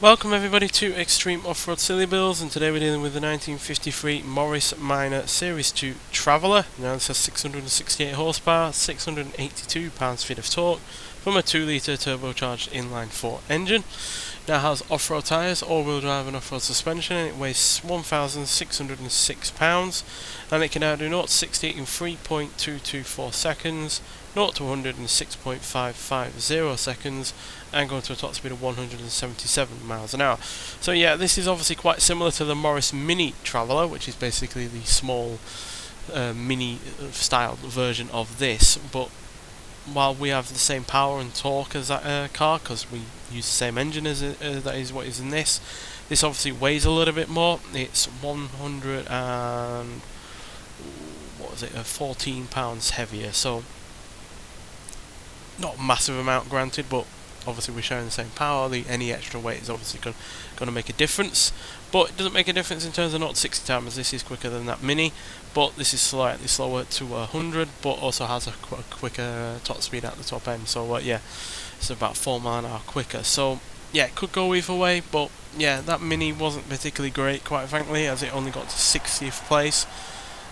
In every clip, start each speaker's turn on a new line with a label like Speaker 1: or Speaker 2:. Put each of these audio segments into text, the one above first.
Speaker 1: Welcome everybody to Extreme Off-Road Silly Bills, and today we're dealing with the 1953 Morris Minor Series 2 Traveller. Now this has 668 horsepower, 682 pounds-feet of torque from a 2-litre turbocharged inline-4 engine. Now has off-road tyres, all-wheel drive and off-road suspension, and it weighs 1,606 pounds, and it can now do 0 to 60 in 3.224 seconds, 0 to 100 in 6.550 seconds, and going to a top speed of 177 miles an hour. So yeah, this is obviously quite similar to the Morris Mini Traveller, which is basically the small mini style version of this, but while we have the same power and torque as that car, because we use the same engine as that is what is in this. This obviously weighs a little bit more. It's 14 pounds heavier. So not a massive amount, granted, but obviously we're sharing the same power. Any extra weight is obviously going to make a difference, but it doesn't make a difference in terms of 0 to 60 time, as this is quicker than that Mini, but this is slightly slower to 100, but also has a quicker top speed at the top end. So yeah, it's about 4 miles an hour quicker. So yeah, it could go either way, but yeah, that Mini wasn't particularly great, quite frankly, as it only got to 60th place.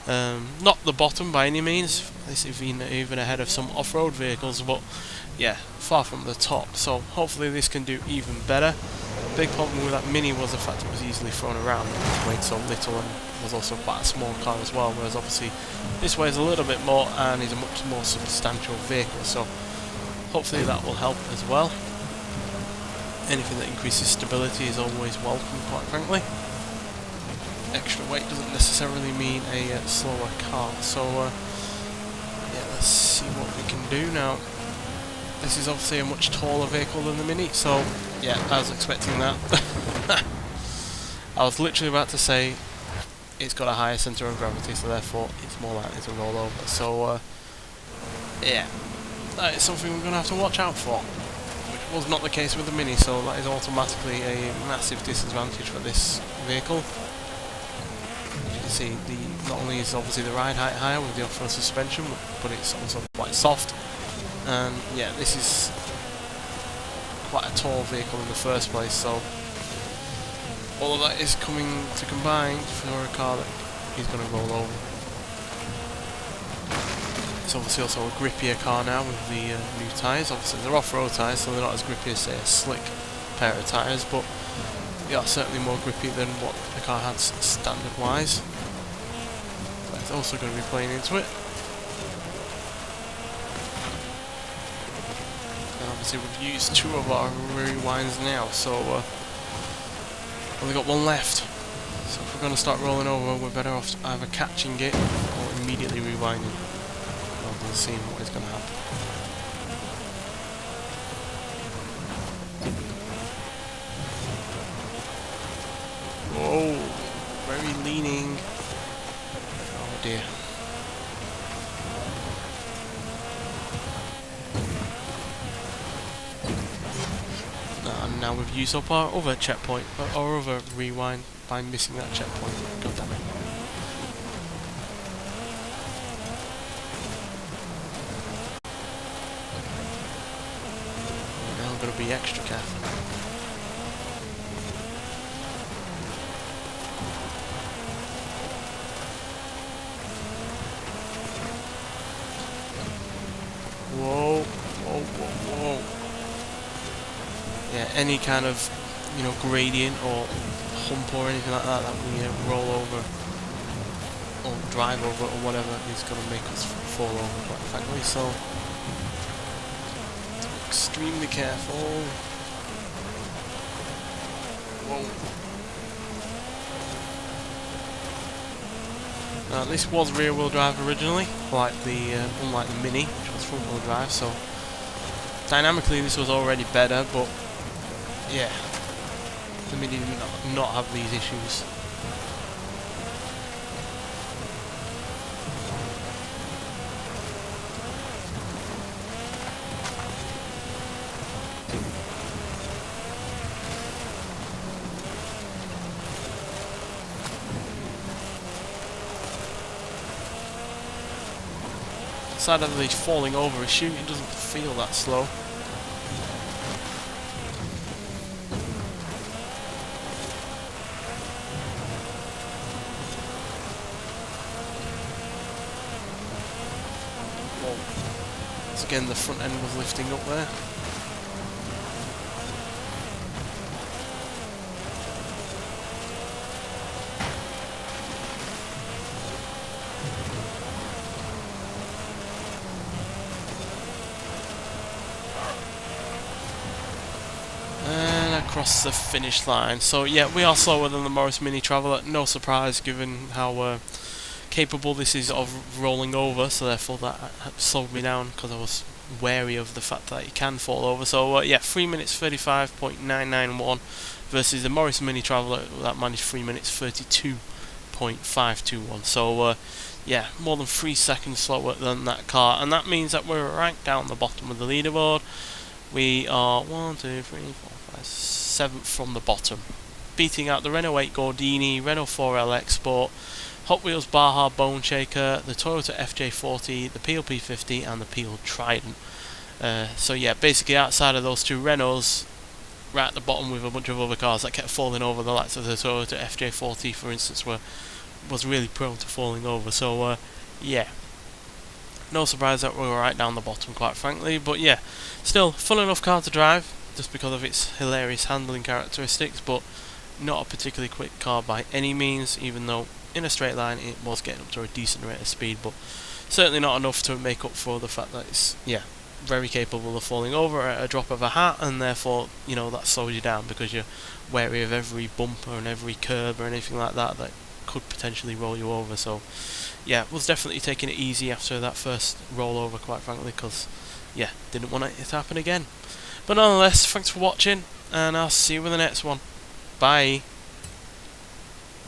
Speaker 1: Not the bottom by any means. This is even ahead of some off-road vehicles, but yeah, far from the top. So hopefully this can do even better. The big problem with that Mini was the fact it was easily thrown around. It weighed so little and was also quite a small car as well, whereas obviously this weighs a little bit more and is a much more substantial vehicle. So hopefully that will help as well. Anything that increases stability is always welcome, quite frankly. Extra weight doesn't necessarily mean a slower car. So yeah, let's see what we can do now. This is obviously a much taller vehicle than the Mini, so yeah, I was expecting that. I was literally about to say it's got a higher centre of gravity, so therefore it's more likely to roll over. So yeah, that is something we're going to have to watch out for, which was not the case with the Mini, so that is automatically a massive disadvantage for this vehicle. As you can see, not only is obviously the ride height higher with the off-road suspension, but it's also quite soft. And yeah, this is quite a tall vehicle in the first place, so all of that is coming to combine for a car that is going to roll over. It's obviously also a grippier car now with the new tyres. Obviously they're off-road tyres, so they're not as grippy as, say, a slick pair of tyres, but they are certainly more grippy than what the car had standard-wise. So it's also going to be playing into it. Obviously we've used 2 of our rewinds now, so only got 1 left. So if we're going to start rolling over, we're better off either catching it or immediately rewinding, rather than seeing what is going to happen. Whoa, very leaning. Oh dear. And now we've used up our other checkpoint, our other rewind, by missing that checkpoint. God damn it. We're now going to be extra careful. Whoa, whoa, whoa, whoa. Yeah, any kind of, gradient or hump or anything like that we roll over or drive over or whatever is going to make us fall over, quite frankly. So extremely careful. Whoa. Now this was rear wheel drive originally, unlike the Mini, which was front wheel drive. So dynamically this was already better, but yeah, the Mini did not have these issues. Aside of the falling over issue, it doesn't feel that slow. Once again, the front end was lifting up there. Across the finish line. So yeah, we are slower than the Morris Mini Traveller, no surprise given how capable this is of rolling over, so therefore that slowed me down because I was wary of the fact that it can fall over. So yeah, 3 minutes 35.991 versus the Morris Mini Traveller that managed 3 minutes 32.521. So yeah, more than 3 seconds slower than that car, and that means that we're right down the bottom of the leaderboard. We are 1, 2, 3, 4, 5, 7th from the bottom, beating out the Renault 8 Gordini, Renault 4L Export, Hot Wheels Baja Bone Shaker, the Toyota FJ40, the PLP 50 and the Peel Trident. So yeah, basically outside of those two Renaults, right at the bottom with a bunch of other cars that kept falling over, the likes of the Toyota FJ40 for instance was really prone to falling over. So yeah, no surprise that we were right down the bottom, quite frankly, but yeah, still fun enough car to drive just because of its hilarious handling characteristics, but not a particularly quick car by any means, even though in a straight line it was getting up to a decent rate of speed, but certainly not enough to make up for the fact that it's very capable of falling over at a drop of a hat, and therefore that slows you down because you're wary of every bumper and every curb or anything like that that could potentially roll you over. So yeah, was definitely taking it easy after that first rollover, quite frankly, because yeah, didn't want it to happen again. But nonetheless, thanks for watching, and I'll see you in the next one. Bye.